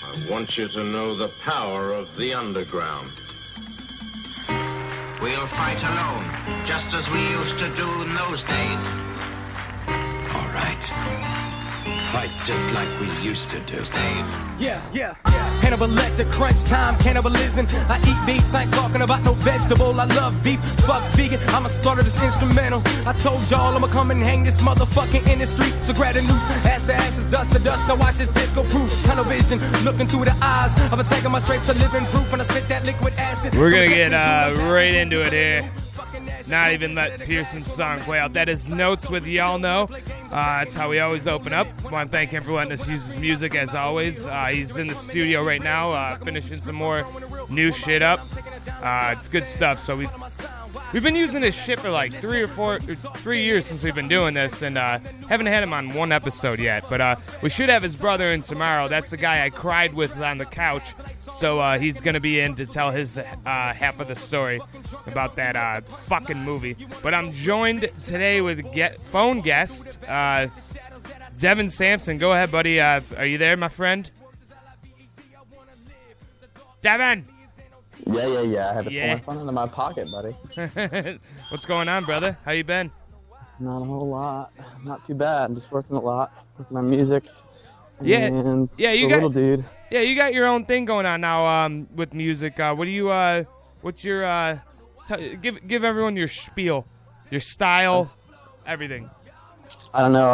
I want you to know the power of the underground. We'll fight alone, just as we used to do in those days. All right. Fight just like we used to do. Yeah. Hannibal Lecter, crunch time, cannibalism. I eat beats, I ain't talking about no vegetable. I love beef, fuck vegan, I'ma slaughter this instrumental. I told y'all I'ma come and hang this motherfucking industry. So grab the noose, ass to asses, dust to dust. Now watch this bitch go proof. Tunnel vision, looking through the eyes of a taking my straight to living proof. And I spit that liquid acid. We're gonna get right into it here. Not even let Pearson's song play out. That is Notes with Y'all Know. That's how we always open up. I want to thank him for letting us use his music as always. He's in the studio right now, finishing some more new shit up. It's good stuff. So we've been using this shit for like 3 years since we've been doing this, and haven't had him on one episode yet. But we should have his brother in tomorrow. That's the guy I cried with on the couch. So he's going to be in to tell his half of the story about that fucking movie. But I'm joined today with phone guest, Devin Sampson. Go ahead, buddy. Are you there, my friend? Devin! Yeah. I had to pull my phone into my pocket, buddy. What's going on, brother? How you been? Not a whole lot. Not too bad. I'm just working a lot. Working on music. Yeah, and you got little dude. Yeah, you got your own thing going on now with music. What do you? What's your? Give everyone your spiel, your style, everything. I don't know.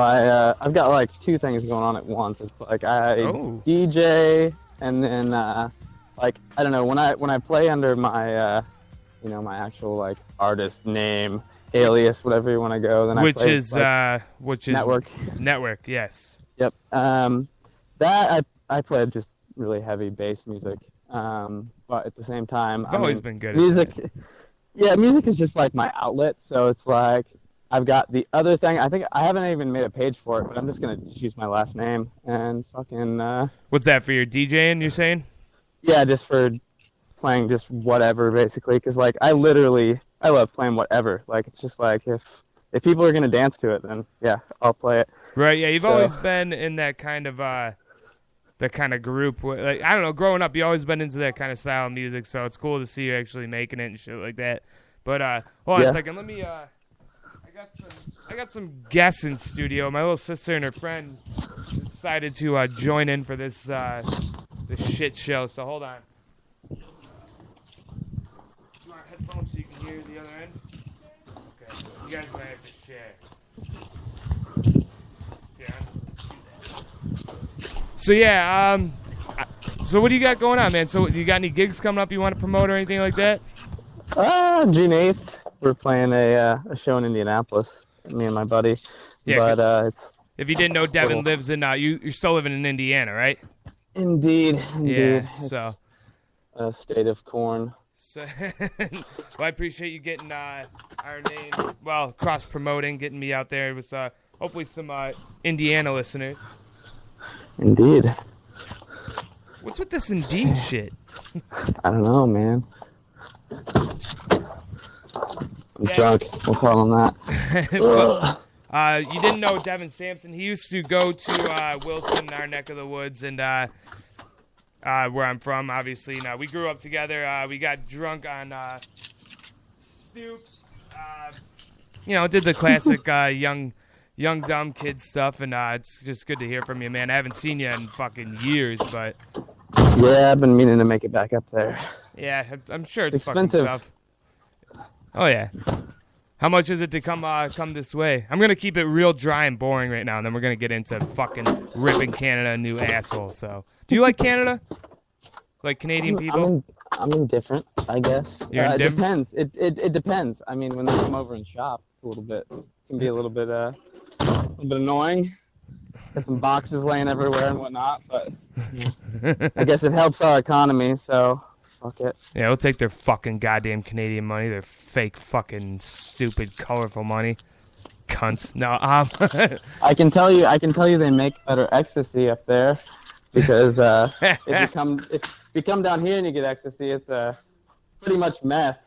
I've got like two things going on at once. It's like I DJ, and then like I don't know when I play under my my actual like artist name, alias, whatever you want to go. Then which I play, is which is Network. Yes. Yep. That I played just really heavy bass music. But at the same time, I've always been good music. at that. Yeah, music is just like my outlet. So it's like I've got the other thing. I think I haven't even made a page for it, but I'm just gonna just use my last name and fucking. What's that for your DJing? You're saying? Yeah, just for playing just whatever, basically. Because like I love playing whatever. Like it's just like if people are gonna dance to it, then yeah, I'll play it. Right. Yeah, you've always been in that kind of group. Like I don't know, growing up, you always been into that kind of style of music. So it's cool to see you actually making it and shit like that. But hold on a second. Let me. I got some guests in studio. My little sister and her friend decided to join in for this shit show. So hold on. You want headphones so you can hear the other end? Okay. You guys might have to share. So yeah, so what do you got going on, man? So do you got any gigs coming up you want to promote or anything like that? June 8th, we're playing a show in Indianapolis, me and my buddy. Yeah, but it's. If you didn't know, Devin lives in you're still living in Indiana, right? Indeed. Yeah. It's so. A state of corn. So, well, I appreciate you getting our name, cross promoting, getting me out there with hopefully some Indiana listeners. Indeed. What's with this Indeed shit? I don't know, man. I'm drunk. We'll call him that. You didn't know Devin Sampson. He used to go to Wilson, our neck of the woods, and where I'm from, obviously. Now, we grew up together. We got drunk on stoops. Did the classic young dumb kid stuff, and it's just good to hear from you, man. I haven't seen you in fucking years, but yeah, I've been meaning to make it back up there. Yeah, I'm sure it's expensive. Fucking tough. Oh yeah. How much is it to come this way? I'm gonna keep it real dry and boring right now, and then we're gonna get into fucking ripping Canada a new asshole. So, do you like Canada? Like Canadian people? I'm indifferent, I guess. You're indifferent? It depends. It depends. I mean, when they come over and shop, it's can be a little bit annoying. Got some boxes laying everywhere and whatnot, but I guess it helps our economy, so fuck it. Yeah, we'll take their fucking goddamn Canadian money, their fake fucking stupid colorful money. Cunts. No, I can tell you they make better ecstasy up there because if you come down here and you get ecstasy, it's pretty much meth.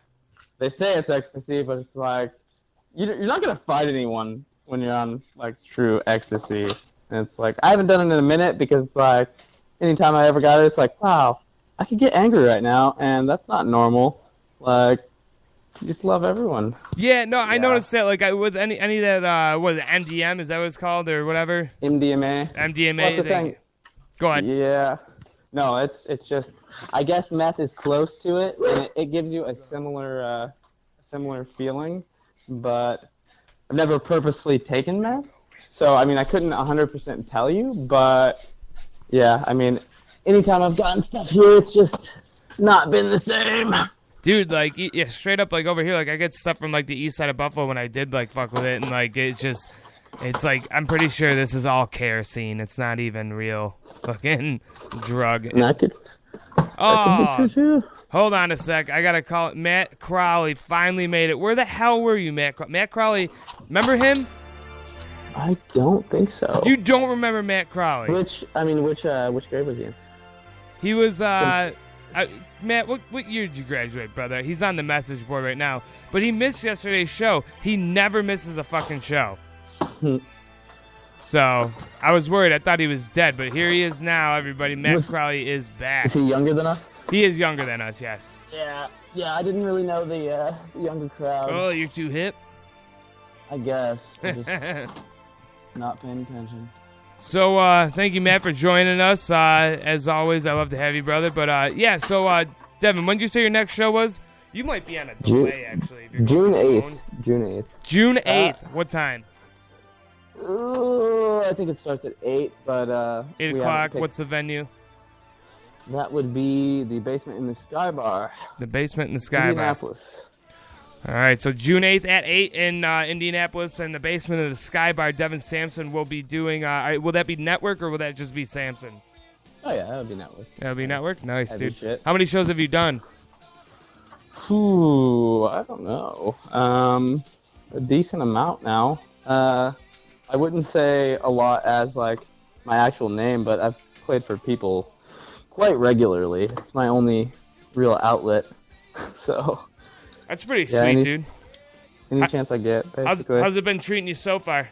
They say it's ecstasy, but it's like you're not gonna fight anyone when you're on like true ecstasy. And it's like I haven't done it in a minute because it's like anytime I ever got it, it's like, wow, I could get angry right now, and that's not normal. Like, you just love everyone. Yeah, no, I noticed that, like, with any of that, what is it, MDM, is that what it's called, or whatever? MDMA. MDMA. Well, that's the thing. Go ahead. Yeah. No, it's just, I guess meth is close to it, and it gives you a similar feeling, but I've never purposely taken meth, so, I mean, I couldn't 100% tell you, but, yeah, I mean, anytime I've gotten stuff here, it's just not been the same. Dude, like, yeah, straight up, like, over here, like, I get stuff from, like, the east side of Buffalo when I did, like, fuck with it, and, like, it's like, I'm pretty sure this is all kerosene. It's not even real fucking drug. And that could be true, too. Hold on a sec. I gotta call it. Matt Crowley finally made it. Where the hell were you, Matt? Matt Crowley, remember him? I don't think so. You don't remember Matt Crowley? Which grade was he in? He was, Matt, what year did you graduate, brother? He's on the message board right now. But he missed yesterday's show. He never misses a fucking show. So, I was worried. I thought he was dead. But here he is now, everybody. Matt Crowley is back. Is he younger than us? He is younger than us, yes. Yeah, I didn't really know the younger crowd. Oh, you're too hip? I guess. I'm just not paying attention. So, thank you, Matt, for joining us. As always, I love to have you, brother. But, yeah, so, Devin, when did you say your next show was? You might be on a delay, actually. If you're June 8th. June 8th. June 8th. What time? I think it starts at 8, but... 8 o'clock. What's the venue? That would be the Basement in the Sky Bar. The Basement in the Sky Bar. Indianapolis. All right, so June 8th at 8 in Indianapolis, and the Basement of the Sky Bar. Devin Sampson will be doing... will that be network, or will that just be Sampson? Oh, yeah, that would be network. That would be network? Nice, Heavy dude. shit. How many shows have you done? Ooh, I don't know. A decent amount now. I wouldn't say a lot as, like, my actual name, but I've played for people quite regularly. It's my only real outlet, so... That's pretty sweet, dude. Any chance I get, basically. How's it been treating you so far?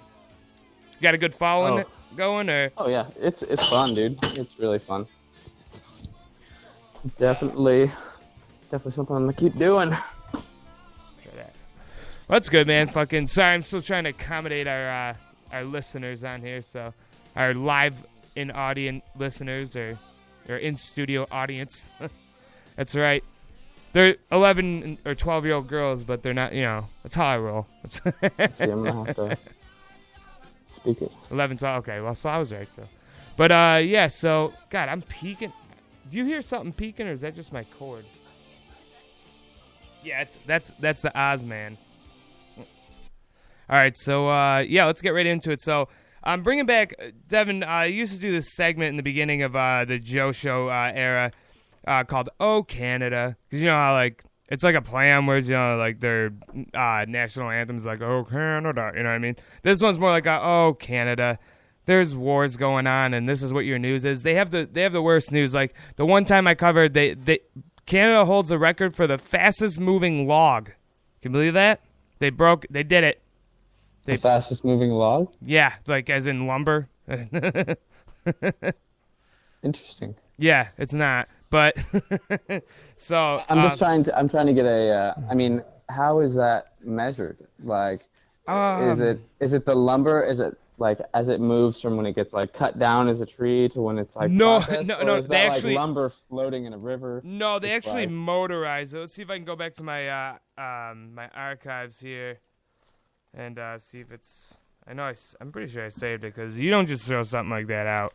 You got a good following going, or? Oh yeah, it's fun, dude. It's really fun. Definitely something I'm gonna keep doing. Try that. Well, that's good, man. Fucking sorry, I'm still trying to accommodate our listeners on here, so our live in audience listeners or in studio audience. That's right. They're 11 or 12-year-old girls, but they're not, that's how I roll. See, I'm going to have to speak it. 11, 12, okay, well, so I was right, so. But, yeah, so, God, I'm peeking. Do you hear something peeking, or is that just my cord? Yeah, that's the Ozman. All right, so, yeah, let's get right into it. So, I'm bringing back, Devin, I used to do this segment in the beginning of the Joe Show era, called "Oh Canada," because you know how like it's like a play on words, like their national anthem's like "Oh Canada," you know what I mean? This one's more like "Oh Canada." There's wars going on, and this is what your news is. They have the worst news. Like the one time I covered, Canada holds a record for the fastest moving log. Can you believe that? They did it. The fastest moving log? Yeah, like as in lumber. Interesting. Yeah, it's not. But so I'm trying to get a. I mean, how is that measured? Like, is it the lumber? Is it like as it moves from when it gets like cut down as a tree to when it's like processed? No. Is they that, actually like, lumber floating in a river. No, they actually motorize it. Let's see if I can go back to my my archives here and see if it's. I know I'm pretty sure I saved it because you don't just throw something like that out.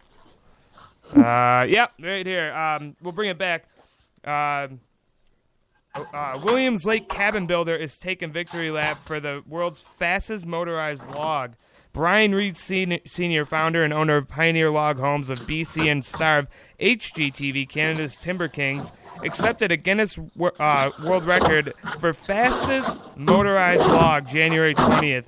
Yep, right here. We'll bring it back. Williams Lake Cabin Builder is taking victory lap for the world's fastest motorized log. Brian Reed Sr., founder and owner of Pioneer Log Homes of BC and star of HGTV, Canada's Timber Kings, accepted a Guinness World Record for fastest motorized log January 20th.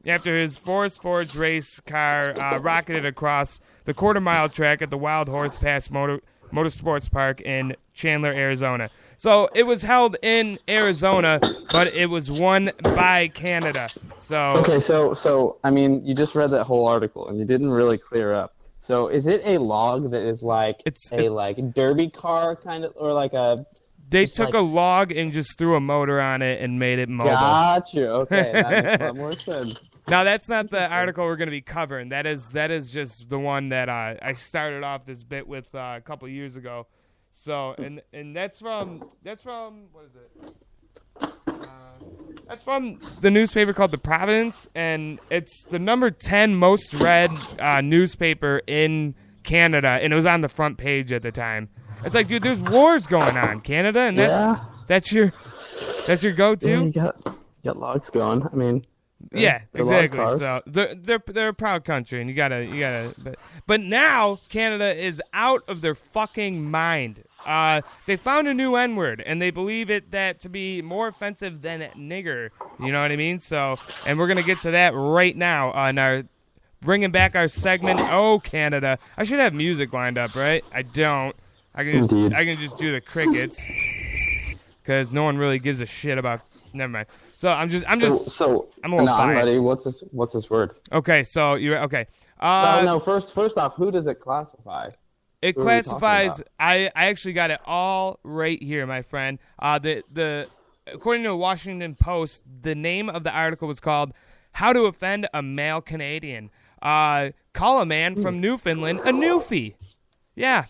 After his Forest Forge race car rocketed across the quarter-mile track at the Wild Horse Pass Motorsports Park in Chandler, Arizona. So it was held in Arizona, but it was won by Canada. So okay, so I mean, you just read that whole article and you didn't really clear up. So is it a log that is like like derby car kind of, or like a? They took a log and just threw a motor on it and made it mobile. Gotcha. Okay, that makes a lot more sense. Now that's not the article we're going to be covering. That is just the one that I started off this bit with a couple years ago. So and that's from what is it? That's from the newspaper called The Providence, and it's the number 10 most read newspaper in Canada, and it was on the front page at the time. It's like, dude, there's wars going on, Canada, and that's your go-to. Yeah, you got logs going. I mean, yeah, exactly. So they're a proud country, and you gotta. But now Canada is out of their fucking mind. They found a new N-word, and they believe that to be more offensive than nigger. You know what I mean? So, and we're gonna get to that right now on our bringing back our segment. Oh, Canada! I should have music lined up, right? I don't. I can just do the crickets because no one really gives a shit about. Never mind. So I'm a little biased. I'm ready. What's this word? Okay, so you're okay. No. First off, who does it classify? It classifies. I actually got it all right here, my friend. The according to the Washington Post, the name of the article was called "How to Offend a Male Canadian." Call a man from Newfoundland a newfie. Yeah.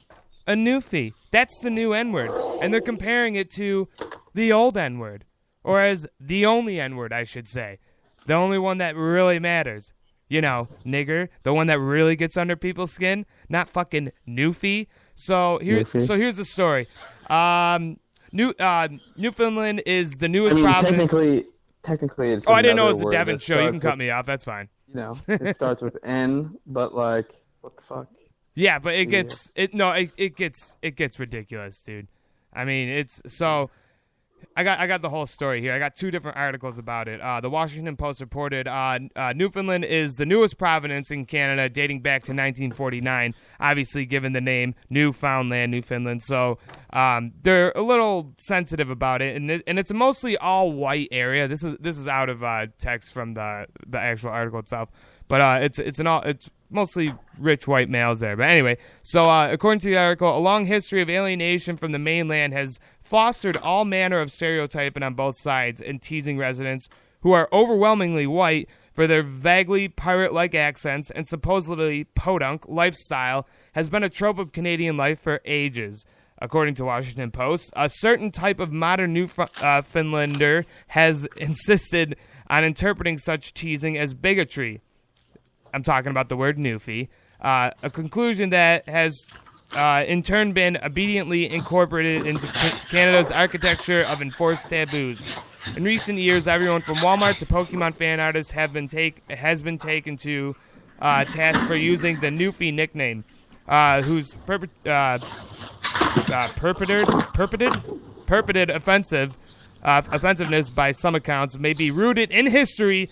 A newfie. That's the new N-word. And they're comparing it to the old N-word. Or as the only N-word, I should say. The only one that really matters. You know, nigger. The one that really gets under people's skin. Not fucking newfie. So here's the story. Newfoundland is the newest province. Technically it's I didn't know it was a Devon show. You can cut me off. That's fine. You know, it starts with N, but like, what the fuck? Yeah, but it gets ridiculous, dude. I mean, it's so. I got the whole story here. I got two different articles about it. The Washington Post reported Newfoundland is the newest province in Canada, dating back to 1949. Obviously, given the name Newfoundland. So they're a little sensitive about it, and it's a mostly all white area. This is out of text from the actual article itself, but it's mostly rich white males there. But anyway, so according to the article, a long history of alienation from the mainland has fostered all manner of stereotyping on both sides and teasing residents who are overwhelmingly white for their vaguely pirate-like accents and supposedly podunk lifestyle has been a trope of Canadian life for ages. According to Washington Post, a certain type of modern Newfoundlander has insisted on interpreting such teasing as bigotry. I'm talking about the word newfie. A conclusion that has in turn been obediently incorporated into Canada's architecture of enforced taboos. In recent years, everyone from Walmart to Pokemon fan artists has been taken to task for using the newfie nickname, whose perpetrated offensiveness by some accounts may be rooted in history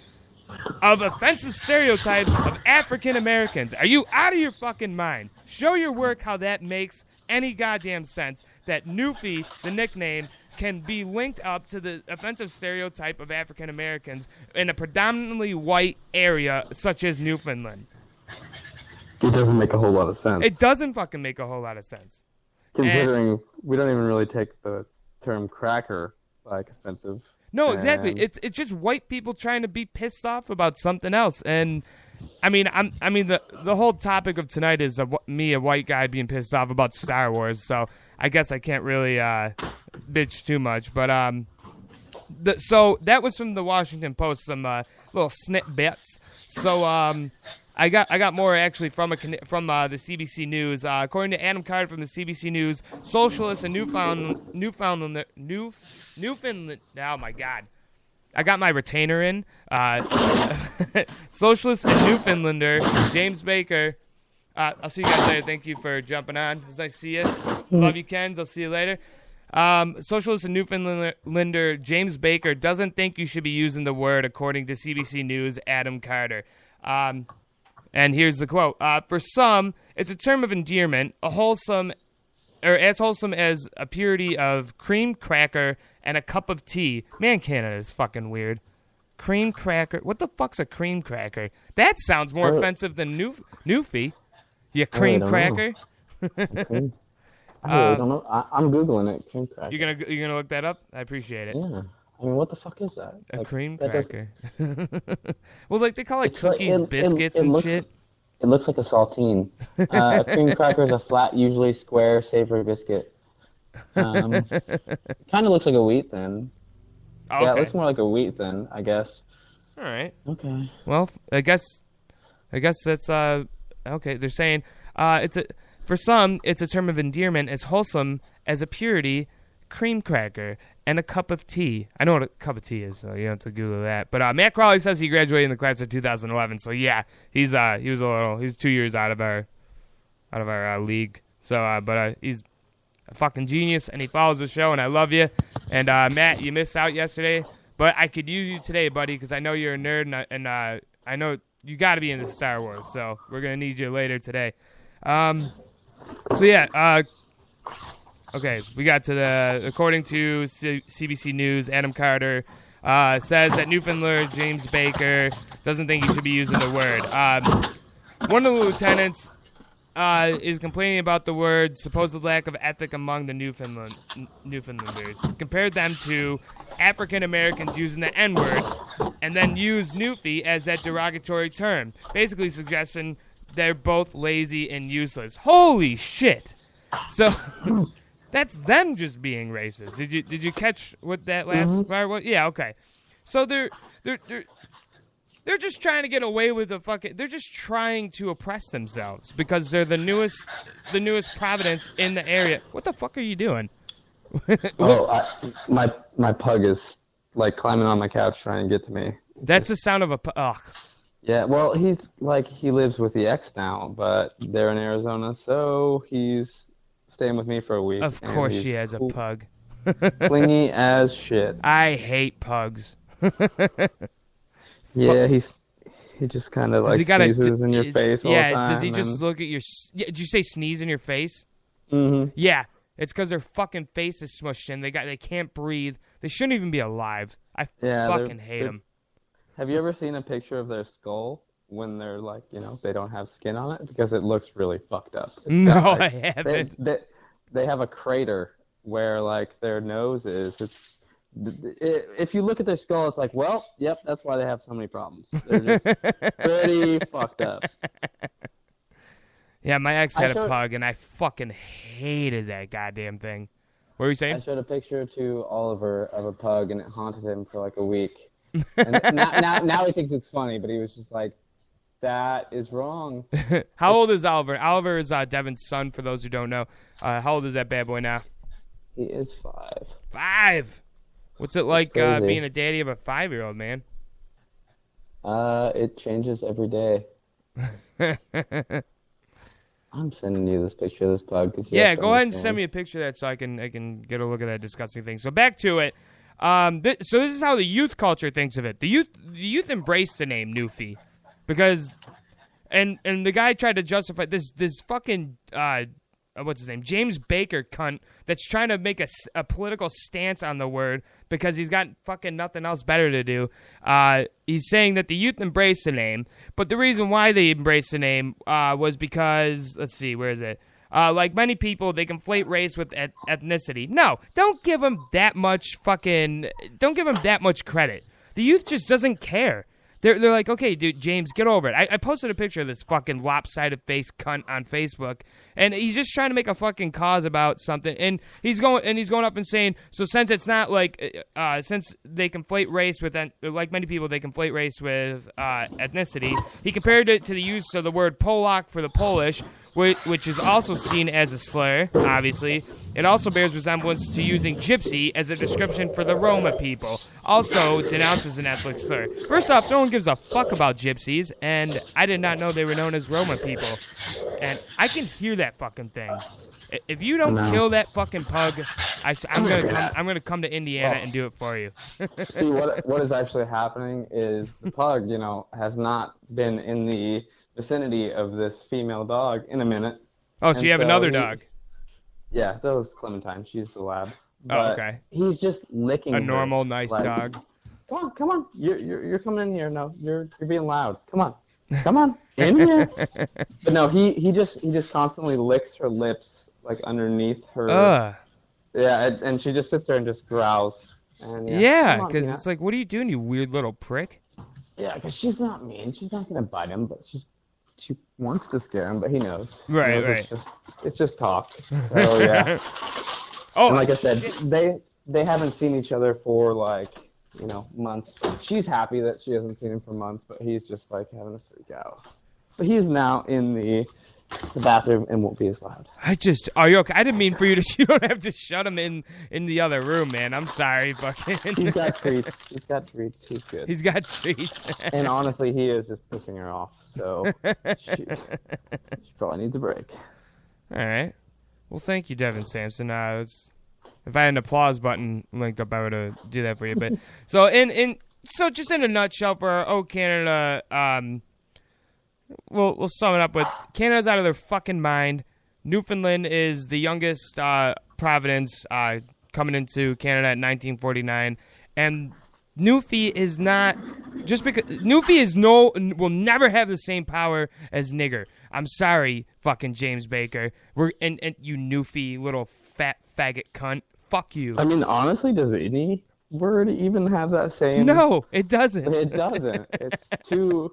of offensive stereotypes of African Americans. Are you out of your fucking mind? Show your work how that makes any goddamn sense, that newfie, the nickname, can be linked up to the offensive stereotype of African Americans in a predominantly white area such as Newfoundland. It doesn't make a whole lot of sense. It doesn't fucking make a whole lot of sense. Considering we don't even really take the term cracker like offensive. No, exactly. It's just white people trying to be pissed off about something else. And I mean the whole topic of tonight is me, a white guy, being pissed off about Star Wars. So I guess I can't really bitch too much. But so that was from the Washington Post, some little snippets. So I got more actually from the CBC News. According to Adam Carter from the CBC News, socialists in Newfoundland. Oh my God, I got my retainer in. Socialist and Newfoundlander James Baker. I'll see you guys later. Thank you for jumping on. It was nice to see you. Love you, Kens. I'll see you later. Socialist and Newfoundlander James Baker doesn't think you should be using the word, according to CBC News' Adam Carter. And here's the quote. For some, it's a term of endearment, as wholesome as a purity of cream cracker and a cup of tea. Man, Canada is fucking weird. Cream cracker. What the fuck's a cream cracker? That sounds more offensive than newfie. You cream don't cracker? Cream. I really don't know. I'm googling it. Cream cracker. You're gonna look that up? I appreciate it. Yeah. I mean, what the fuck is that? A cream that cracker. Well, like they call it It's cookies, biscuits, and shit. It looks like a saltine. A cream cracker is a flat, usually square, savory biscuit. Kind of looks like a wheat thin. Okay. Yeah, it looks more like a wheat thin, I guess. All right. Okay. Well, I guess that's okay. They're saying for some it's a term of endearment as wholesome as a purity cream cracker and a cup of tea. I know what a cup of tea is, so you don't have to Google that. But Matt Crawley says he graduated in the class of 2011. So yeah, he's 2 years out of our league. So but he's a fucking genius and he follows the show and I love you. And Matt, you missed out yesterday, but I could use you today, buddy, because I know you're a nerd and I know you got to be into Star Wars. So we're gonna need you later today. So yeah. Okay, we got to according to CBC News, Adam Carter says that Newfoundlander James Baker doesn't think he should be using the word. One of the lieutenants is complaining about the word supposed lack of ethic among the Newfoundlanders. Compared them to African Americans using the N-word and then use Newfie as that derogatory term, basically suggesting they're both lazy and useless. Holy shit! So... That's them just being racist. Did you catch what that last part was? Yeah, okay. So they're just trying to get away with the fucking. They're just trying to oppress themselves because they're the newest Providence in the area. What the fuck are you doing? My pug is like climbing on my couch trying to get to me. That's the sound of a pug. Ugh. Yeah, well, he lives with the ex now, but they're in Arizona, so he's staying with me for a week. Of course she has a pug. Clingy as shit. I hate pugs. Yeah, he just kind of like sneezes in your face all the time. Yeah, does he just look at your... Yeah, did you say sneeze in your face? Mm-hmm. Yeah, it's because their fucking face is smushed in. They can't breathe. They shouldn't even be alive. I fucking hate them. Have you ever seen a picture of their skull when they're like, they don't have skin on it? Because it looks really fucked up. I haven't. They have a crater where like their nose is. If you look at their skull, it's like, well, yep, that's why they have so many problems. They're just pretty fucked up. Yeah, my ex had a pug, and I fucking hated that goddamn thing. What were you saying? I showed a picture to Oliver of a pug, and it haunted him for like a week. And now he thinks it's funny, but he was just like, that is wrong. How old is Oliver? Oliver is Devin's son, for those who don't know. How old is that bad boy now? He is 5. 5? What's it like being a daddy of a 5-year-old, man? It changes every day. I'm sending you this picture of this pug. Yeah, go ahead and send me a picture of that so I can get a look at that disgusting thing. So back to it. So this is how the youth culture thinks of it. The youth embraced the name Newfie. Because, and the guy tried to justify this fucking, what's his name, James Baker cunt that's trying to make a political stance on the word because he's got fucking nothing else better to do. He's saying that the youth embraced the name, but the reason why they embraced the name was because, let's see, where is it? Like many people, they conflate race with ethnicity. No, don't give them that much credit. The youth just doesn't care. They're like, okay, dude, James, get over it. I posted a picture of this fucking lopsided face cunt on Facebook, and he's just trying to make a fucking cause about something, and he's going up and saying, so since it's not like, since they conflate race with, like many people, they conflate race with ethnicity. He compared it to the use of the word Polak for the Polish, which is also seen as a slur, obviously. It also bears resemblance to using gypsy as a description for the Roma people, also denounced as an ethnic slur. First off, no one gives a fuck about gypsies, and I did not know they were known as Roma people. And I can hear that fucking thing. If you don't kill that fucking pug, I'm gonna come to Indiana and do it for you. See, what is actually happening is the pug, has not been in the vicinity of this female dog in a minute. Oh, so you have another dog? Yeah, that was Clementine. She's the lab. Oh, okay. He's just licking a normal, nice dog. Come on. You're coming in here. No, you're being loud. Come on. Come on, in here. But no, he just constantly licks her lips like underneath her. Yeah, and she just sits there and just growls. And yeah, because it's like, what are you doing, you weird little prick? Yeah, because she's not mean. She's not gonna bite him, but she wants to scare him, but he knows. Right, he knows right. It's just talk. So yeah. And like I said, shit. they haven't seen each other for like, months. She's happy that she hasn't seen him for months, but he's just like having a freak out. But he's now in the bathroom and won't be as loud. Are you okay? I didn't mean for you to. You don't have to shut him in the other room, man. I'm sorry, fucking. He's got treats. He's good. He's got treats. And honestly, he is just pissing her off. So she probably needs a break. All right. Well, thank you, Devin Sampson. If I had an applause button linked up, I would do that for you. But so so just in a nutshell for Canada, we'll sum it up with Canada's out of their fucking mind. Newfoundland is the youngest province coming into Canada in 1949, and Newfie is not just because Newfie will never have the same power as nigger. I'm sorry, fucking James Baker. And you Newfie little fat faggot cunt. Fuck you. I mean, honestly, does any word even have that same? No, it doesn't. It doesn't. It's too.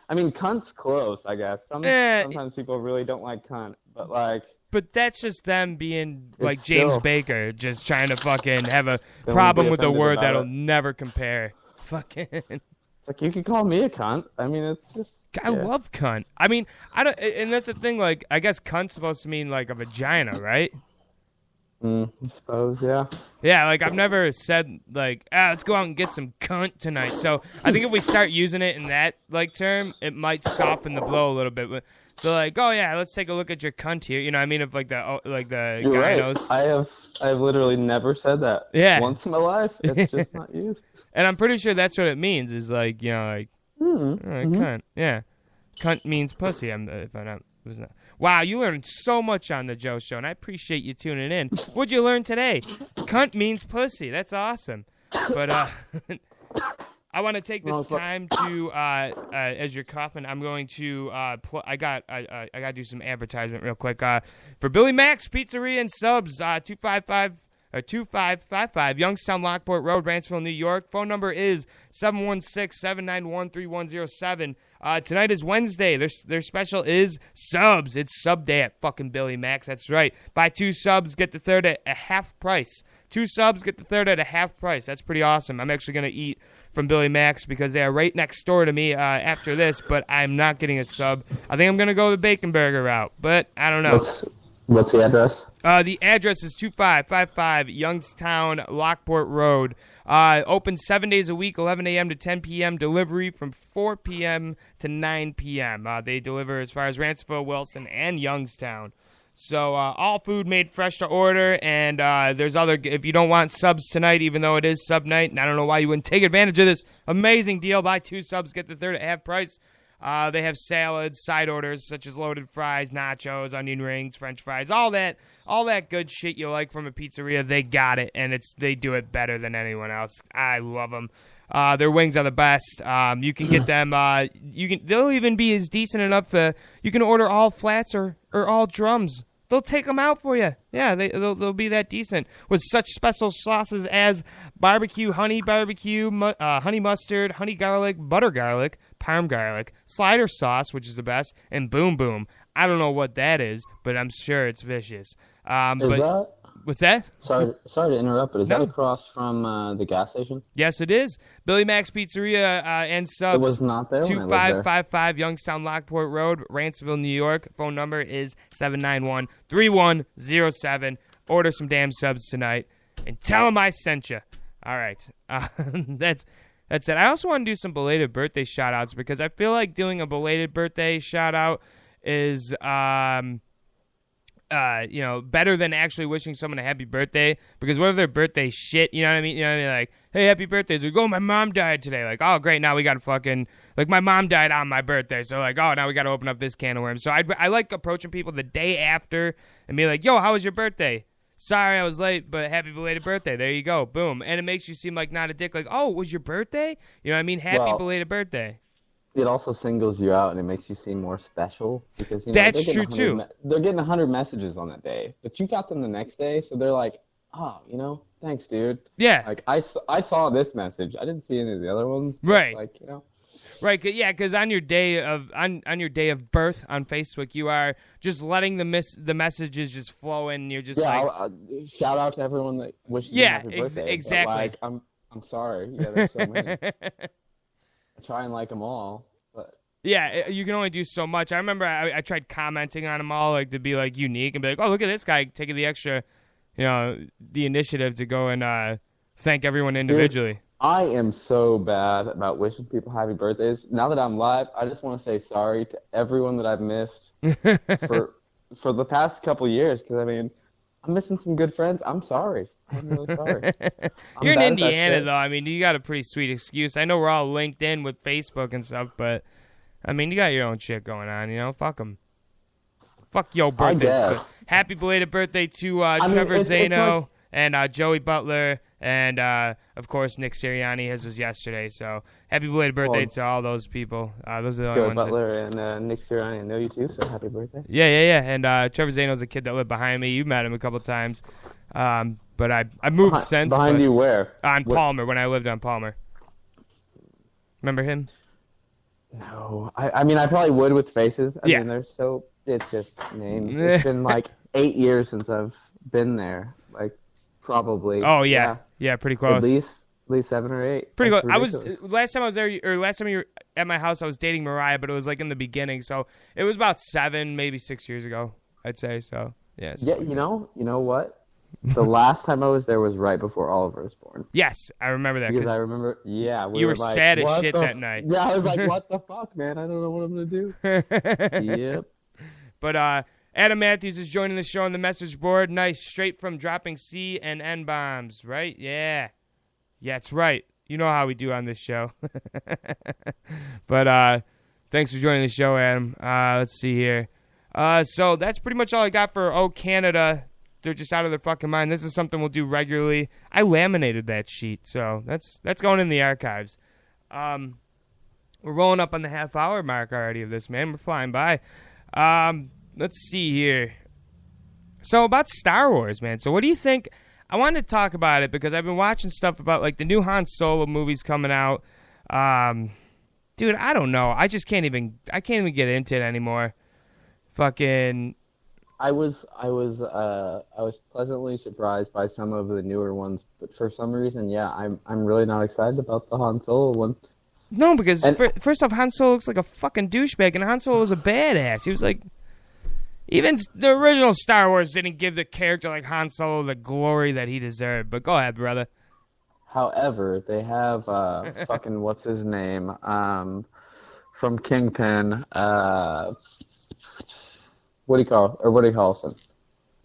I mean, cunt's close, I guess. Sometimes people really don't like cunt, but like. But that's just them being like James still, Baker, just trying to fucking have a problem with a word that'll never compare. Fucking. It's like, you could call me a cunt. I mean, it's just. I love cunt. I mean, I don't, and that's the thing. Like, I guess cunt's supposed to mean like a vagina, right? I suppose, yeah. Yeah, like I've never said like, let's go out and get some cunt tonight. So I think if we start using it in that like term, it might soften the blow a little bit. But so like, oh yeah, let's take a look at your cunt here. You know what I mean? If like the You're guy right. knows. I've literally never said that. Yeah. Once in my life, it's just not used. And I'm pretty sure that's what it means. Is like, like, cunt. Yeah, cunt means pussy. If I'm not. Wow, you learned so much on the Joe Show, and I appreciate you tuning in. What'd you learn today? Cunt means pussy. That's awesome. But I want to take this time to, as you're coughing, I'm going to I got to do some advertisement real quick. For Billy Mack's Pizzeria and Subs, 2555 Youngstown Lockport Road, Rantsville, New York. Phone number is 716-791-3107. Tonight is Wednesday. Their special is subs. It's sub day at fucking Billy Mack's. That's right. Buy 2 subs, get the third at a half price. 2 subs, get the third at a half price. That's pretty awesome. I'm actually going to eat from Billy Mack's because they are right next door to me after this, but I'm not getting a sub. I think I'm going to go the bacon burger route, but I don't know. What's the address? The address is 2555 Youngstown Lockport Road. Open 7 days a week, 11 a.m. to 10 p.m. Delivery from 4 p.m. to 9 p.m. They deliver as far as Rantsville, Wilson, and Youngstown. So all food made fresh to order, and there's other. If you don't want subs tonight, even though it is sub night, and I don't know why you wouldn't take advantage of this amazing deal, buy 2 subs, get the third at half price. They have salads, side orders such as loaded fries, nachos, onion rings, French fries, all that good shit you like from a pizzeria. They got it, and they do it better than anyone else. I love them. Their wings are the best. You can get them. They'll even be as decent enough. You can order all flats or all drums. They'll take them out for you. Yeah, they'll be that decent with such special sauces as barbecue, honey barbecue, honey mustard, honey garlic, butter garlic, parm garlic, slider sauce, which is the best, and boom boom. I don't know what that is, but I'm sure it's vicious. What's that? Sorry to interrupt, but is that across from the gas station? Yes, it is. Billy Mack's Pizzeria and Subs. It was not there when I lived there. 2555 Youngstown Lockport Road, Rantsville, New York. Phone number is 791-3107. Order some damn subs tonight and tell them I sent you. All right. That's it. I also want to do some belated birthday shout-outs because I feel like doing a belated birthday shout-out is better than actually wishing someone a happy birthday, because what if their birthday shit, you know what I mean? You know what I mean? Like, hey, happy birthday. Like, oh, my mom died today. Like, oh, great, now we got to fucking, like, my mom died on my birthday, so like, oh, now we got to open up this can of worms. So I like approaching people the day after and be like, yo, how was your birthday? Sorry I was late, but happy belated birthday. There you go. Boom. And it makes you seem like not a dick. Like, oh, it was your birthday? You know what I mean? Happy belated birthday. it also singles you out and it makes you seem more special because That's true too. They're getting 100 messages on that day, but you got them the next day, so they're like, oh, thanks, dude. Yeah. Like I saw this message. I didn't see any of the other ones. Right. Like Right. Yeah. Because on your day of birth on Facebook, you are just letting the messages just flow in. And you're just I'll shout out to everyone that wishes me happy birthday. Exactly. But, like, I'm sorry. Yeah, there's so many. I try and like them all, but yeah, you can only do so much. I remember I tried commenting on them all, like to be like unique and be like, oh, look at this guy taking the extra, the initiative to go and thank everyone individually. Dude, I am so bad about wishing people happy birthdays. Now that I'm live, I just want to say sorry to everyone that I've missed for the past couple years. Because I'm missing some good friends. I'm sorry. I'm really sorry. You're in Indiana, though. You got a pretty sweet excuse. I know we're all linked in with Facebook and stuff, but, you got your own shit going on, Fuck them. Fuck your birthdays. Happy belated birthday to Trevor Zano and Joey Butler and, of course, Nick Sirianni. His was yesterday, so happy belated birthday to all those people. Those are the only Joey ones. Butler and Nick Sirianni, I know you too, so happy birthday. Yeah. And Trevor Zano's a kid that lived behind me. You met him a couple times. But I moved since. Behind you where? On Palmer, when I lived on Palmer. Remember him? No. I probably would with faces. It's just names. It's been like 8 years since I've been there. Like, probably. Oh, yeah. Yeah, pretty close. At least 7 or 8. Pretty close. Last time you were at my house, I was dating Mariah, but it was like in the beginning. So it was about 7, maybe 6 years ago, I'd say. So, yeah. Yeah, you know what? The last time I was there was right before Oliver was born. Yes, I remember that. Because I remember, you were like, sad as shit that night. Yeah, I was like, what the fuck, man? I don't know what I'm going to do. Yep. But Adam Matthews is joining the show on the message board. Nice, straight from dropping C and N bombs, right? Yeah. Yeah, it's right. You know how we do on this show. But thanks for joining the show, Adam. Let's see here. So that's pretty much all I got for Oh Canada. They're just out of their fucking mind. This is something we'll do regularly. I laminated that sheet, so that's going in the archives. We're rolling up on the half-hour mark already of this, man. We're flying by. Let's see here. So about Star Wars, man. So what do you think? I wanted to talk about it because I've been watching stuff about like the new Han Solo movies coming out. Dude, I don't know. I can't even get into it anymore. Fucking. I was pleasantly surprised by some of the newer ones, but for some reason, yeah, I'm really not excited about the Han Solo one. No, because first off, Han Solo looks like a fucking douchebag, and Han Solo was a badass. He was like, even the original Star Wars didn't give the character like Han Solo the glory that he deserved. But go ahead, brother. However, they have fucking what's his name from Kingpin. Woody Harrelson.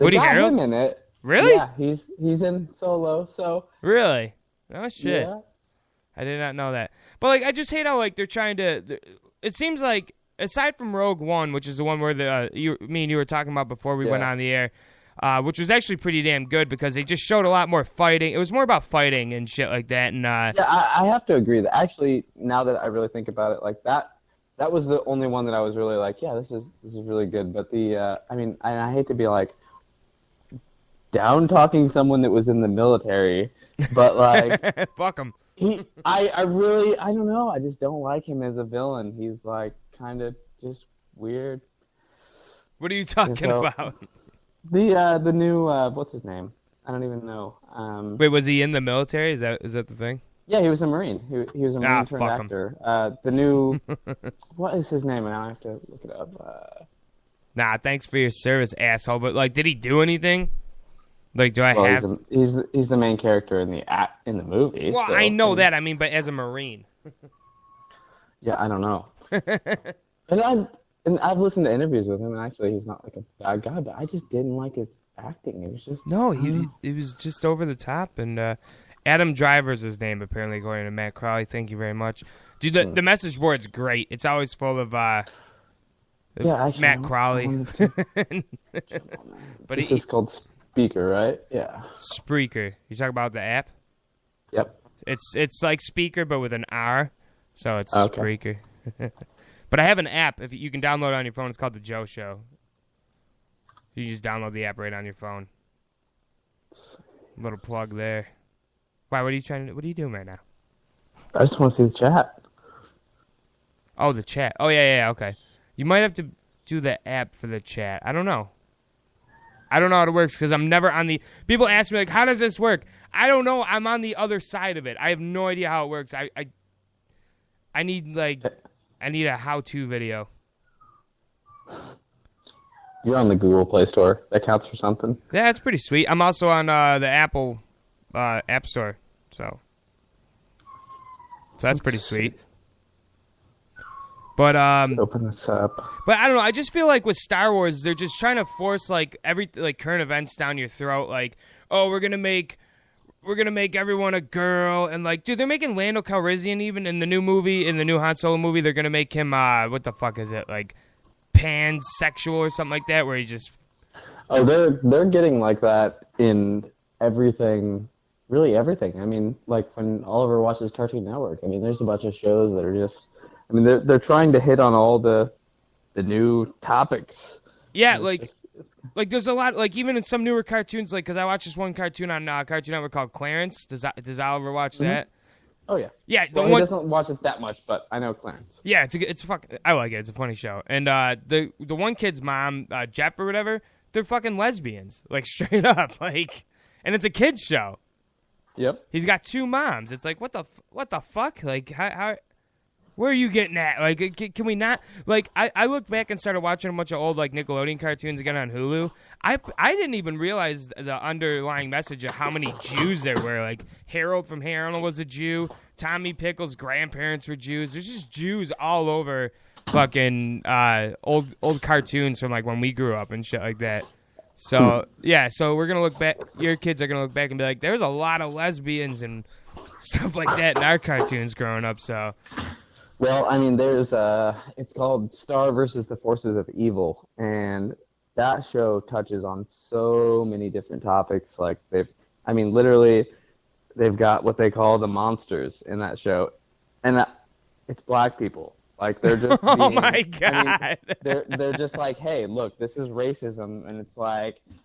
Woody Harrelson? Him in it. Really? Yeah, he's in Solo. So really? Oh shit! Yeah. I did not know that. But like, I just hate how like they're trying to. It seems like aside from Rogue One, which is the one where me and you were talking about before we went on the air, which was actually pretty damn good because they just showed a lot more fighting. It was more about fighting and shit like that. And yeah, I have to agree that actually now that I really think about it, like that was the only one that I was really like, yeah, this is really good. But I hate to be like down talking someone that was in the military, but like fuck him. I don't know. I just don't like him as a villain. He's like kind of just weird. What are you talking about? The new what's his name? I don't even know. Wait, was he in the military? Is that the thing? Yeah, he was a Marine. He was a Marine turned actor. The new what is his name? Now I have to look it up. Nah, thanks for your service, asshole. But like, did he do anything? Like, do I have? He's the main character in the movie. Well, so, I know that. I mean, but as a Marine. Yeah, I don't know. And I've listened to interviews with him, and actually, he's not like a bad guy, but I just didn't like his acting. It was just he was just over the top. And Adam Driver's his name, apparently, according to Matt Crowley. Thank you very much, dude. The message board's great. It's always full of Matt Crowley. But this is called Speaker, right? Yeah. Spreaker. You talking about the app? Yep. It's like Speaker, but with an R, so it's Spreaker. But I have an app. If you can download it on your phone, it's called The Joe Show. You just download the app right on your phone. Little plug there. Why? What are you doing right now? I just want to see the chat. Oh, the chat. Oh, yeah, okay. You might have to do the app for the chat. I don't know how it works because I'm never on the... People ask me, like, how does this work? I don't know. I'm on the other side of it. I have no idea how it works. I need a how-to video. You're on the Google Play Store. That counts for something. Yeah, it's pretty sweet. I'm also on the Apple App Store, so that's pretty sweet. But Let's open this up. But I don't know. I just feel like with Star Wars, they're just trying to force every current events down your throat. Like, oh, we're gonna make everyone a girl, and dude, they're making Lando Calrissian even in the new Han Solo movie. They're gonna make him what the fuck is it, like pansexual or something like that, where he just... Oh, they're getting like that in everything, really everything. I mean, like when Oliver watches Cartoon Network, I mean, there's a bunch of shows that are just... I mean, they're trying to hit on all the new topics. Yeah, there's a lot, even in some newer cartoons, because I watch this one cartoon on Cartoon Network called Clarence. Does Oliver watch that? Oh yeah. Yeah. He doesn't watch it that much, but I know Clarence. Yeah, I like it. It's a funny show. And the one kid's mom, Jeff or whatever, they're fucking lesbians, straight up, and it's a kid's show. Yep. He's got two moms. It's what the fuck? How where are you getting at? Can we not... I looked back and started watching a bunch of old, Nickelodeon cartoons again on Hulu. I didn't even realize the underlying message of how many Jews there were. Harold from Hey Arnold was a Jew. Tommy Pickles' grandparents were Jews. There's just Jews all over fucking old cartoons from, when we grew up and shit like that. So, yeah, so we're going to look back... Your kids are going to look back and be like, there's a lot of lesbians and stuff like that in our cartoons growing up, so... Well, I mean, there's it's called Star versus the Forces of Evil, and that show touches on so many different topics. Literally, they've got what they call the monsters in that show, and it's black people. They're just oh my god! I mean, they're just hey, look, this is racism, and it's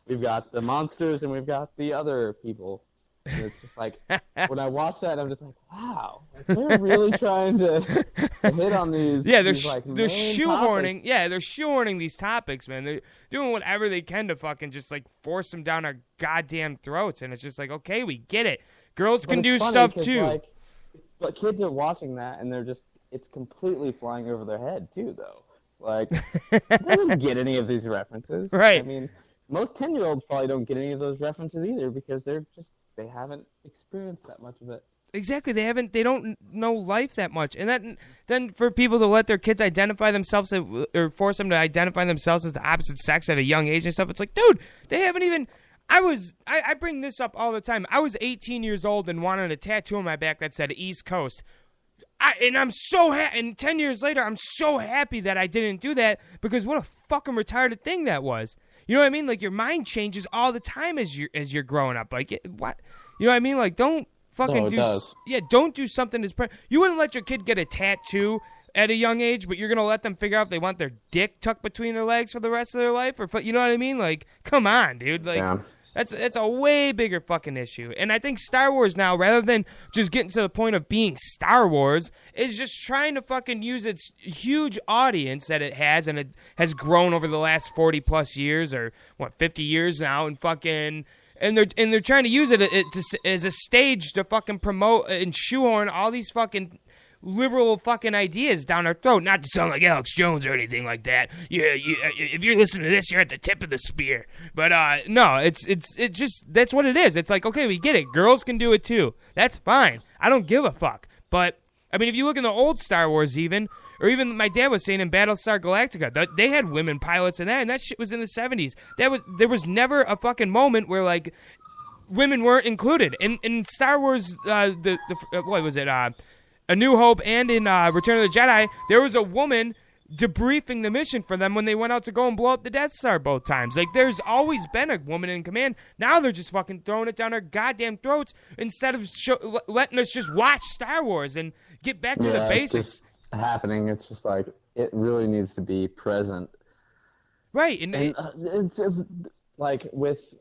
we've got the monsters and we've got the other people. And it's just when I watch that, I'm just wow, they're really trying to hit on these. Yeah, they're main shoehorning. Topics. Yeah, they're shoehorning these topics, man. They're doing whatever they can to fucking just force them down our goddamn throats, and it's just okay, we get it. Girls can do stuff too. But kids are watching that, and it's completely flying over their head too, though. They don't get any of these references, right? I mean, most 10-year-olds probably don't get any of those references either because they haven't experienced that much of it. Exactly. They don't know life that much. And then for people to let their kids identify themselves or force them to identify themselves as the opposite sex at a young age and stuff, it's dude, they haven't even... I bring this up all the time. I was 18 years old and wanted a tattoo on my back that said East Coast. And I'm so and 10 years later, I'm so happy that I didn't do that because what a fucking retarded thing that was. You know what I mean? Your mind changes all the time as you're growing up. What? You know what I mean? Don't fucking does. Yeah, don't do something as... You wouldn't let your kid get a tattoo at a young age, but you're going to let them figure out if they want their dick tucked between their legs for the rest of their life? Or you know what I mean? Come on, dude. Yeah. That's a way bigger fucking issue. And I think Star Wars now, rather than just getting to the point of being Star Wars, is just trying to fucking use its huge audience that it has, and it has grown over the last 40 plus years, or 50 years now, and fucking... And they're trying to use it as a stage to fucking promote and shoehorn all these fucking liberal fucking ideas down our throat. Not to sound like Alex Jones or anything like that. Yeah, if you're listening to this, you're at the tip of the spear. But no, it's just that's what it is. It's okay, we get it. Girls can do it too. That's fine. I don't give a fuck. But I mean, if you look in the old Star Wars, or even my dad was saying in Battlestar Galactica, they had women pilots in that, and that shit was in the 70s. There was never a fucking moment where women weren't included in Star Wars. What was it? A New Hope and in Return of the Jedi, there was a woman debriefing the mission for them when they went out to go and blow up the Death Star both times. There's always been a woman in command. Now they're just fucking throwing it down our goddamn throats instead of letting us just watch Star Wars and get back to the basics. happening. It's just like it really needs to be present. Right, And it's like with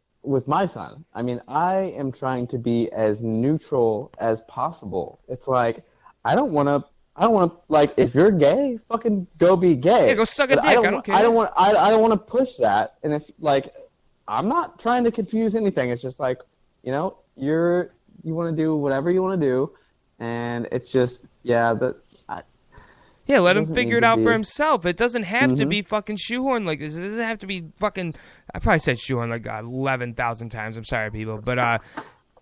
my son. I mean, I am trying to be as neutral as possible. It's like I don't want to. Like if you're gay, fucking go be gay. Yeah, go suck a dick. I don't care. I don't want to push that. And if like, I'm not trying to confuse anything. It's just like, you know, you want to do whatever you want to do, and it's just Yeah, let him figure it out for himself. It doesn't have to be fucking shoehorned like this. It doesn't have to be fucking... I probably said shoehorned like 11,000 times. I'm sorry, people. But,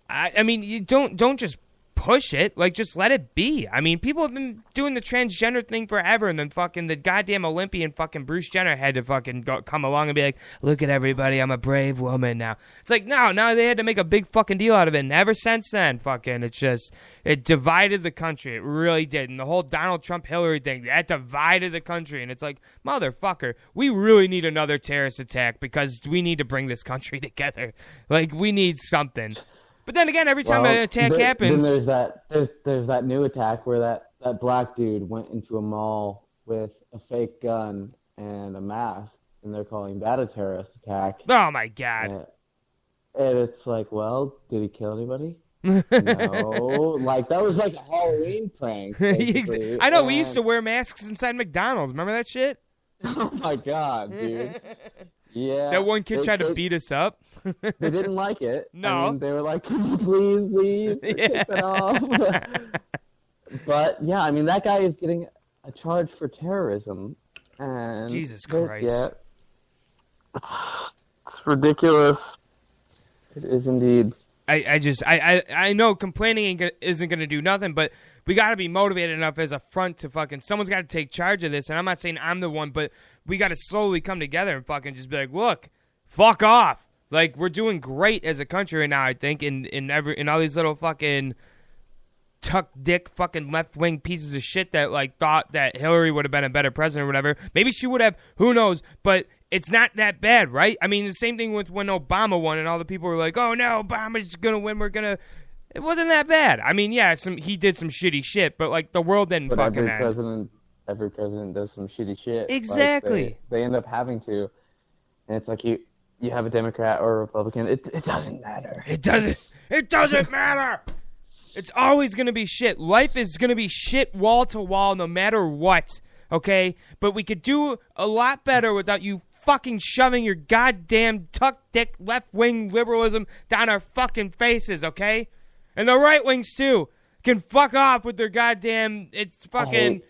I mean, you don't just push it. Like, just let it be. I mean, people have been doing the transgender thing forever, and then fucking the goddamn Olympian fucking Bruce Jenner had to fucking come along and be like, look at everybody, I'm a brave woman now. It's like, no, they had to make a big fucking deal out of it, and ever since then, fucking, it divided the country. It really did. And the whole Donald Trump-Hillary thing, that divided the country, and it's like, motherfucker, we really need another terrorist attack because we need to bring this country together. Like, we need something. But then again, every time an attack happens... Then there's that new attack where that black dude went into a mall with a fake gun and a mask, and they're calling that a terrorist attack. Oh, my God. And it's like, well, did he kill anybody? No. Like, that was like a Halloween prank, basically. I know, we used to wear masks inside McDonald's. Remember that shit? Oh, my God, dude. Yeah. That one kid tried to beat us up. They didn't like it. No. I mean, they were like, can you please leave? Take that off. But, yeah, I mean, that guy is getting a charge for terrorism. And Jesus Christ. Yeah. It's ridiculous. It is indeed. I know complaining isn't going to do nothing, but we got to be motivated enough as a front to fucking... Someone's got to take charge of this, and I'm not saying I'm the one, but we got to slowly come together and fucking just be like, look, fuck off. Like, we're doing great as a country right now, I think, in all these little fucking tuck dick fucking left-wing pieces of shit that, like, thought that Hillary would have been a better president or whatever. Maybe she would have, who knows, but... It's not that bad, right? I mean, the same thing with when Obama won and all the people were like, oh, no, Obama's going to win. It wasn't that bad. I mean, yeah, he did some shitty shit, but, like, the world didn't fucking end. Every president does some shitty shit. Exactly. Like, they end up having to. And it's like you have a Democrat or a Republican. It doesn't matter. It doesn't matter. It's always going to be shit. Life is going to be shit wall to wall no matter what, okay? But we could do a lot better without you fucking shoving your goddamn tuck dick left-wing liberalism down our fucking faces, okay? And the right wings too can fuck off with their goddamn... It's fucking...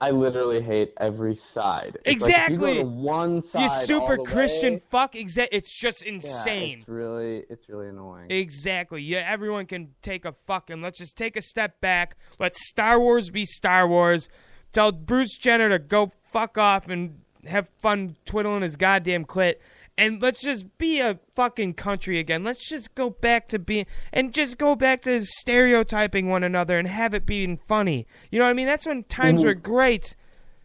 I literally hate every side. It's exactly. Like if you go to one side, you super all the Christian way, fuck. It's just insane. Yeah, it's really annoying. Exactly. Yeah, everyone can take a fucking... Let's just take a step back. Let Star Wars be Star Wars. Tell Bruce Jenner to go fuck off and have fun twiddling his goddamn clit, and let's just be a fucking country again. Let's just go back to being, and just go back to stereotyping one another and have it being funny. You know what I mean? That's when times were great.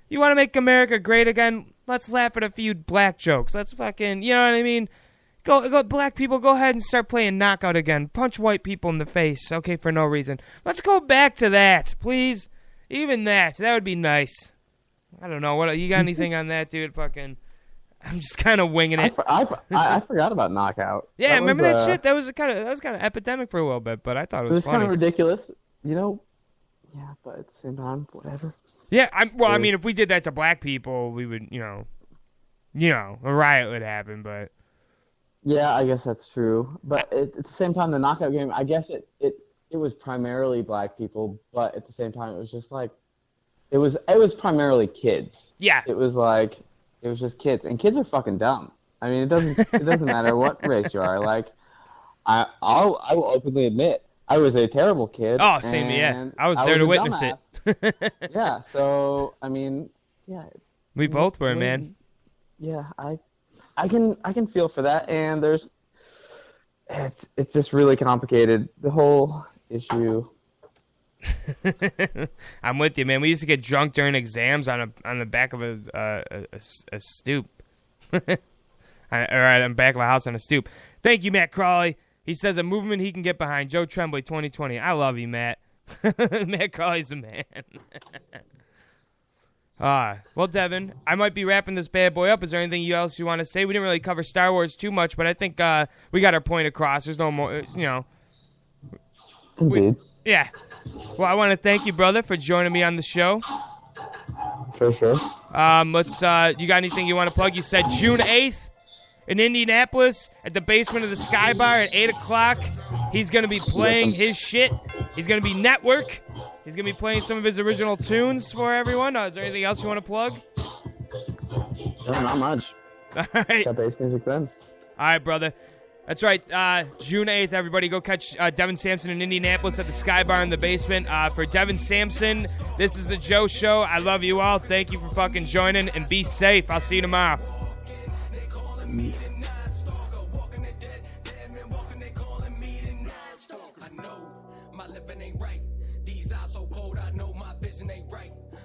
You want to make America great again? Let's laugh at a few black jokes. Let's fucking, you know what I mean? Go, black people, go ahead and start playing knockout again. Punch white people in the face, okay, for no reason. Let's go back to that, please. Even that would be nice. I don't know. What you got anything on that, dude? Fucking, I'm just kind of winging it. I forgot about knockout. Yeah, remember that shit? That was kind of epidemic for a little bit, but I thought it was funny. Kind of ridiculous, you know. Yeah, but at the same time, whatever. Yeah, I mean, if we did that to black people, we would, you know, a riot would happen. But yeah, I guess that's true. But at the same time, the knockout game, I guess it was primarily black people, but at the same time, it was just like. It was primarily kids. Yeah. It was just kids, and kids are fucking dumb. I mean, it doesn't matter what race you are. Like, I will openly admit I was a terrible kid. Oh, same. Yeah, I was there to witness it. Yeah. So I mean, yeah. We both were, man. Yeah, I can feel for that, and it's just really complicated. The whole issue. I'm with you, man. We used to get drunk during exams on the back of a stoop. All right, on the back of a house on a stoop. Thank you, Matt Crawley. He says a movement he can get behind. Joe Tremblay, 2020. I love you, Matt. Matt Crawley's the man. Well, Devin, I might be wrapping this bad boy up. Is there anything else you want to say? We didn't really cover Star Wars too much, but I think we got our point across. There's no more, Indeed. Yeah. Well, I want to thank you, brother, for joining me on the show. For sure. You got anything you want to plug? You said June 8th in Indianapolis at the basement of the Sky Bar at 8 o'clock. He's going to be playing his shit. He's going to be network. He's going to be playing some of his original tunes for everyone. Is there anything else you want to plug? No, not much. All right. Got bass music then. All right, brother. That's right. June 8th, everybody go catch Devin Sampson in Indianapolis at the Sky Bar in the basement. For Devin Sampson, this is the Joe Show. I love you all. Thank you for fucking joining, and be safe. I'll see you tomorrow.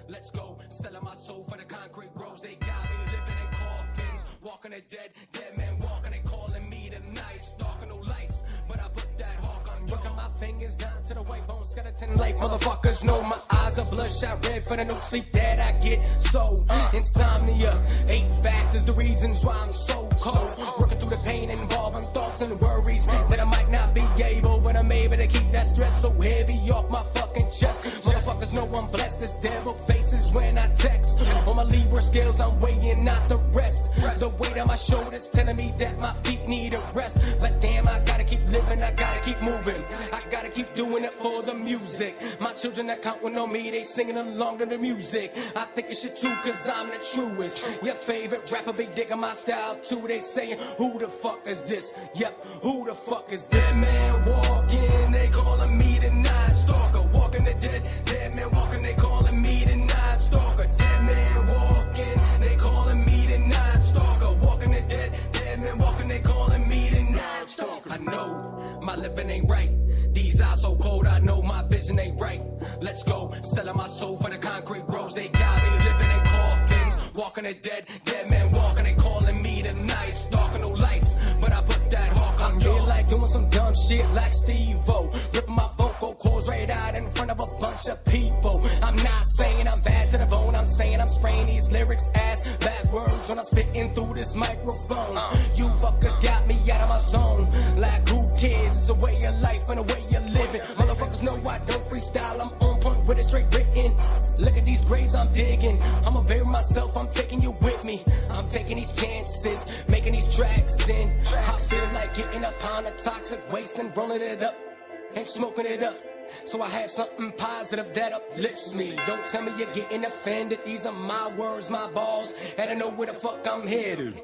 Let's go, selling my soul for the concrete roads. They got me living in coffins, walking the dead man walking. They calling me the night stalker, no lights, but I put that hawk on. Working my fingers down to the white bone skeleton like motherfuckers know my eyes are bloodshot red for the no sleep that I get. So insomnia, 8 factors, the reasons why I'm so cold. Working through the pain involving thoughts and worries that I might not be able, but I'm able to keep that stress so heavy off my fucking chest. Motherfuckers know I'm blessed. This devil faces when I text. On my Libra scales, I'm weighing out the rest. The weight on my shoulders telling me that my feet need a rest. But damn, I gotta keep living, I gotta keep moving. I gotta keep doing it for the music. My children that counting on me, they singing along to the music. I think it should too, cause I'm the truest. Your favorite rapper be digging my style too. They saying, who the fuck is this? Yep, who the fuck is this? Dead man walking, they calling me the night stalker. Walking the dead man walking, they calling me the night stalker. Dead man walking, they calling me the night stalker. Walking the dead man walking, they calling me the night stalker. I know my living ain't right. These eyes so cold, I know my vision ain't right. Let's go, selling my soul for the concrete roads. They got me living in coffins, walking the dead man walking. They calling me the night stalker, no lights, but I put that hawk on. I feel like doing some dumb shit like Steve-O, ripping my vocal cords right out in front of a bunch of people. I'm not saying I'm bad to the bone, I'm saying I'm spraying these lyrics ass backwards when I'm spitting through this microphone. You fuckers got me out of my zone. Like who cares? It's a way of life and a way of living. Motherfuckers know I don't freestyle, I'm on point with it straight written. Look at these graves I'm digging. I'ma bury myself, I'm taking you with me. I'm taking these chances, making these tracks in. I feel like getting a pound of toxic waste and rolling it up and smoking it up. So I have something positive that uplifts me. Don't tell me you're getting offended. These are my words, my balls, and I know where the fuck I'm headed.